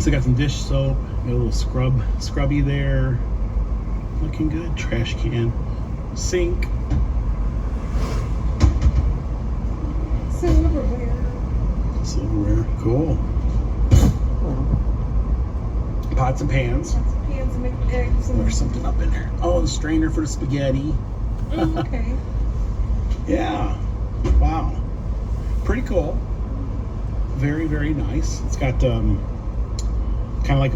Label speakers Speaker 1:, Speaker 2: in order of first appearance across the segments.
Speaker 1: So got some dish soap, got a little scrubby there. Looking good. Trash can, sink, silverware. Cool. Pots and pans.
Speaker 2: Pans and make eggs.
Speaker 1: There's something up in there. Oh, the strainer for the spaghetti.
Speaker 2: Okay.
Speaker 1: Yeah. Wow. Pretty cool. Very, very nice. It's got kind of like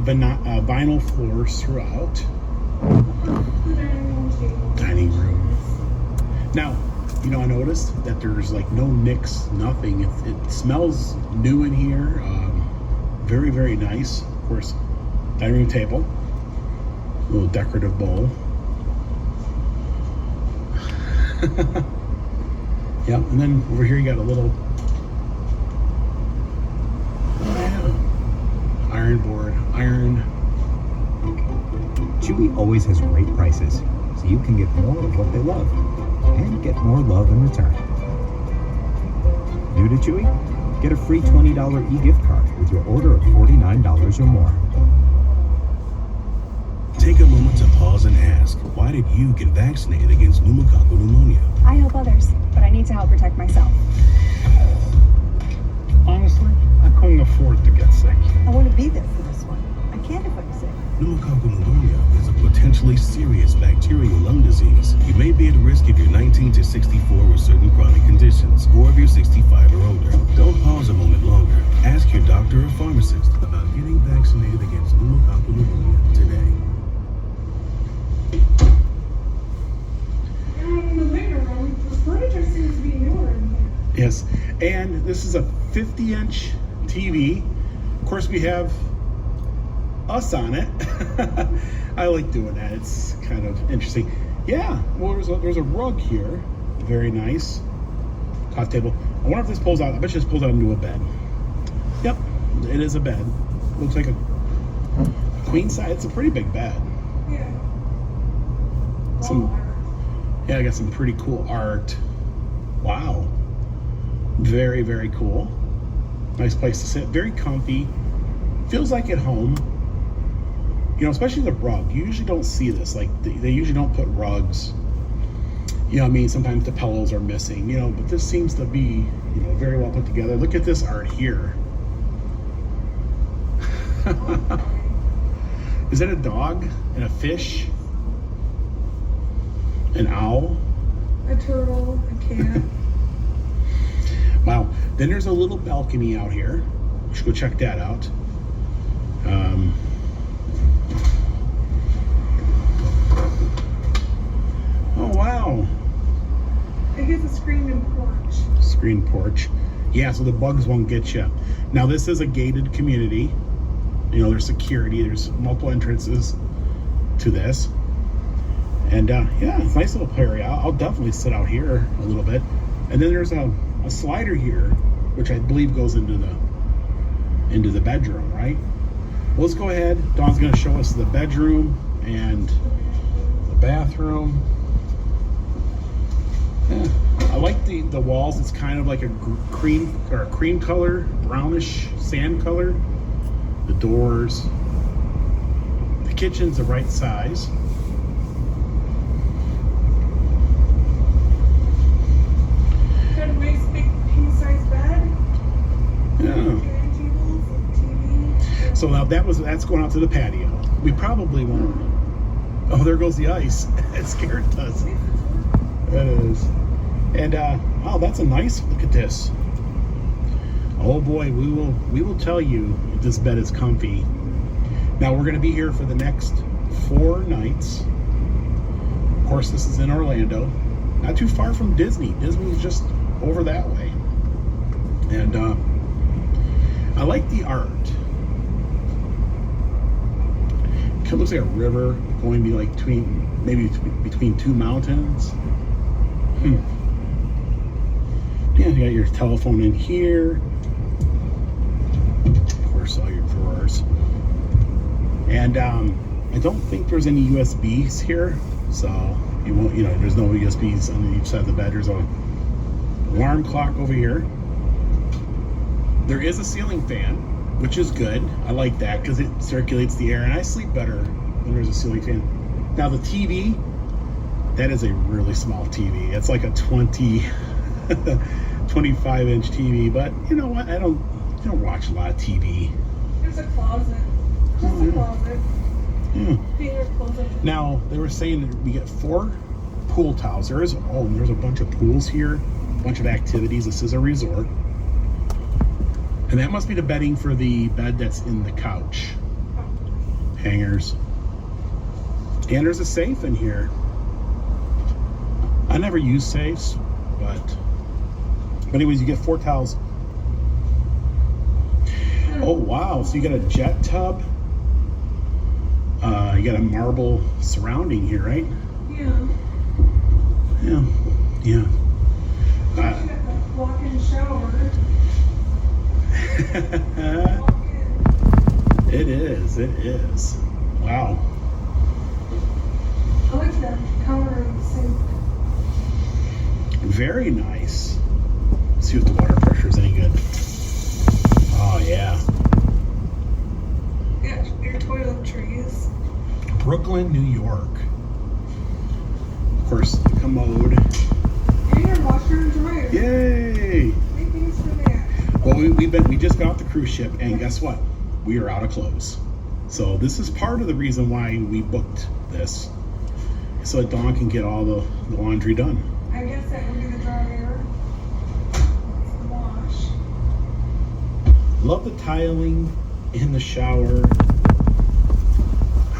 Speaker 1: vinyl floors throughout. Dining room. Now, you know, I noticed that there's like no nicks, nothing. It smells new in here. Very, very nice. Of course, dining room table. A little decorative bowl. Yeah, and then over here you got a little iron board,
Speaker 3: Chewy always has great prices, so you can get more of what they love and get more love in return. New to Chewy? Get a free $20 e-gift card with your order of $49 or more.
Speaker 4: Take a moment to pause and ask, why did you get vaccinated against pneumococcal pneumonia?
Speaker 5: I help others, but I need to help protect myself.
Speaker 1: Honestly, I couldn't afford to get sick.
Speaker 2: I want to be there for this one. I can't if I'm sick.
Speaker 4: Pneumococcal pneumonia is a potentially serious bacterial lung disease. You may be at risk if you're 19 to 64 with certain chronic conditions, or if you're 65 or older. Don't pause a moment longer. Ask your doctor or pharmacist about getting vaccinated against pneumococcal pneumonia today.
Speaker 2: In the living room, the furniture seems to be newer in here.
Speaker 1: Yes, and this is a 50-inch TV. Of course, we have us on it. I like doing that. It's kind of interesting. Yeah, well, there's a rug here. Very nice. Coffee table. I wonder if this pulls out. I bet you this pulls out into a bed. Yep, it is a bed. Looks like a queen size. It's a pretty big bed.
Speaker 2: Yeah.
Speaker 1: Yeah, I got some pretty cool art. Wow. Very, very cool. Nice place to sit. Very comfy. Feels like at home. You know, especially the rug. You usually don't see this. Like, they usually don't put rugs. You know what I mean? Sometimes the pillows are missing, you know, but this seems to be, you know, very well put together. Look at this art here. Is that a dog and a fish? An owl?
Speaker 2: A turtle, a cat.
Speaker 1: Wow. Then there's a little balcony out here. We should go check that out. Oh, wow.
Speaker 2: It has a screen and porch.
Speaker 1: Screen porch. Yeah, so the bugs won't get you. Now, this is a gated community. You know, there's security. There's multiple entrances to this. And yeah, it's a nice little area. I'll definitely sit out here a little bit. And then there's a slider here, which I believe goes into the bedroom, right? Well, let's go ahead. Dawn's going to show us the bedroom and the bathroom. Yeah, I like the walls. It's kind of like a cream color, brownish sand color. The doors. The kitchen's the right size.
Speaker 2: Got a nice big king-size bed.
Speaker 1: Yeah.
Speaker 2: TV.
Speaker 1: So now that's going out to the patio. We probably won't. Oh, there goes the ice. It scared us. That is. And wow, that's a nice look at this. Oh boy, we will tell you if this bed is comfy. Now we're going to be here for the next 4 nights. Of course, this is in Orlando, not too far from Disney. Disney is just over that way. And I like the art. It looks like a river going to be like between 2 mountains. Yeah, you got your telephone in here. Of course, all your drawers. And I don't think there's any USBs here, so you won't. You know, there's no USBs on each side of the bed. There's an alarm clock over here. There is a ceiling fan. which is good. I like that because it circulates the air, and I sleep better when there's a ceiling fan. Now the TV, that is a really small TV. It's like a 25-inch TV, but you know what? I don't watch a lot of TV.
Speaker 2: There's a closet. Just a closet.
Speaker 1: Yeah.
Speaker 2: Finger close up.
Speaker 1: Now they were saying that we get 4 pool towels. There's a bunch of pools here, a bunch of activities. This is a resort, and that must be the bedding for the bed that's in the couch hangers. And there's a safe in here. I never use safes, but anyways, you get 4 towels. Oh wow! So you got a jet tub. You got a marble surrounding here, right?
Speaker 2: Yeah.
Speaker 1: Yeah.
Speaker 2: You got the walk-in shower. Walk in.
Speaker 1: It is. Wow.
Speaker 2: I like the counter and sink.
Speaker 1: Very nice. Let's see if the water pressure is any good. Oh yeah.
Speaker 2: Yeah, your toiletries.
Speaker 1: Brooklyn, New York. Of course, the commode.
Speaker 2: And your washer and dryer.
Speaker 1: Yay!
Speaker 2: Big things for that.
Speaker 1: Well, we just got off the cruise ship, and guess what? We are out of clothes. So this is part of the reason why we booked this, so that Dawn can get all the laundry done.
Speaker 2: I guess that would be the dryer. The wash.
Speaker 1: Love the tiling in the shower.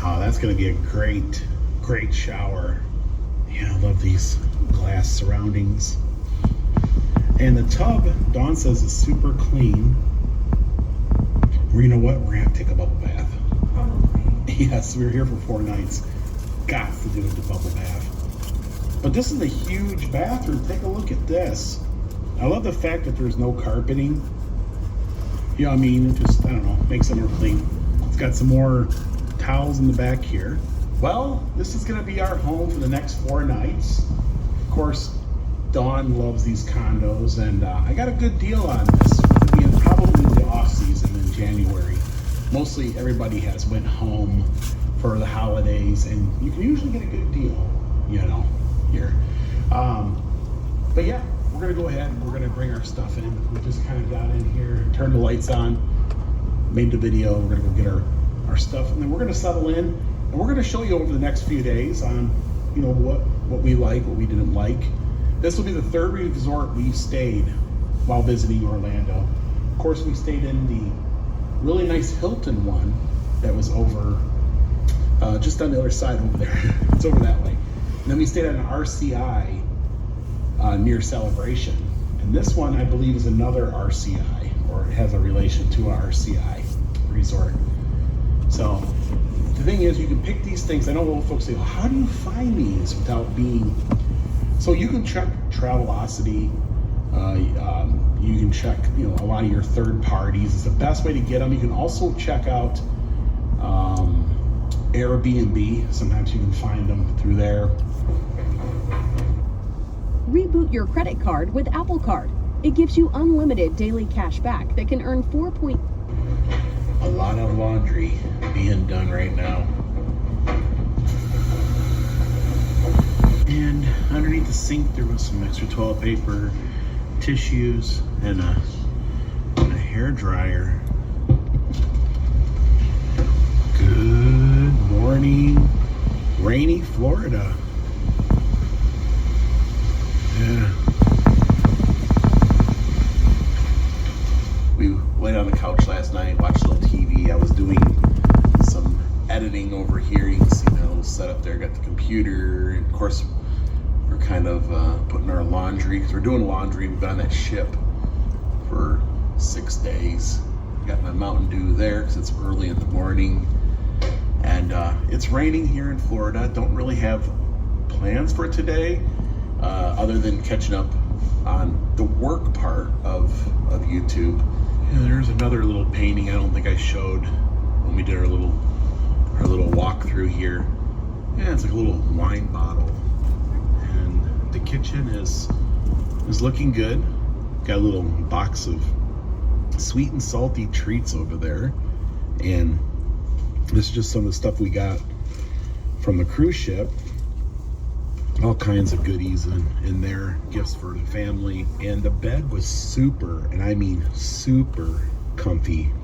Speaker 1: Oh, that's gonna be a great shower. Yeah, I love these glass surroundings. And the tub, Dawn says, is super clean. Or you know what? We're gonna have to take a bubble bath.
Speaker 2: Probably.
Speaker 1: Yes, we were here for 4 nights. Got to do the bubble bath. But this is a huge bathroom. Take a look at this. I love the fact that there's no carpeting. You know what I mean? It just, I don't know, makes it more clean. It's got some more towels in the back here. Well, this is gonna be our home for the next 4 nights. Of course, Dawn loves these condos, and I got a good deal on this. It'll be probably the off season in January. Mostly everybody has went home for the holidays, and you can usually get a good deal, you know, here. But yeah, we're gonna go ahead and we're gonna bring our stuff in. We just kind of got in here, turned the lights on, made the video. We're gonna go get our stuff, and then we're gonna settle in, and we're gonna show you over the next few days on, you know, what we like, what we didn't like. This will be the 3rd resort we stayed while visiting Orlando. Of course, we stayed in the really nice Hilton one that was over just on the other side over there. It's over that way. And then we stayed at an RCI near Celebration. And this one, I believe, is another RCI, or it has a relation to a RCI resort. So the thing is, you can pick these things. I know a lot of folks say, well, how do you find these without being... So you can check Travelocity. You can check, you know, a lot of your third parties. It's the best way to get them. You can also check out Airbnb. Sometimes you can find them through there.
Speaker 5: Reboot your credit card with Apple Card. It gives you unlimited daily cash back that can earn 4 point.
Speaker 1: A lot of laundry being done right now. And underneath the sink there was some extra toilet paper, tissues, and a hair dryer. Good morning, rainy Florida. Yeah. We laid on the couch last night, watched a little TV. I was doing some editing over here. You can see my little setup there. Got the computer. And of course, we're kind of putting our laundry, because we're doing laundry. We've been on that ship for 6 days. Got my Mountain Dew there because it's early in the morning. And it's raining here in Florida. Don't really have plans for today, other than catching up on the work part of YouTube. Yeah, there's another little painting I don't think I showed when we did our little walkthrough here. Yeah, it's like a little wine bottle. And the kitchen is looking good. Got a little box of sweet and salty treats over there. And this is just some of the stuff we got from the cruise ship. All kinds of goodies in there, gifts for the family. And the bed was super, and I mean super comfy.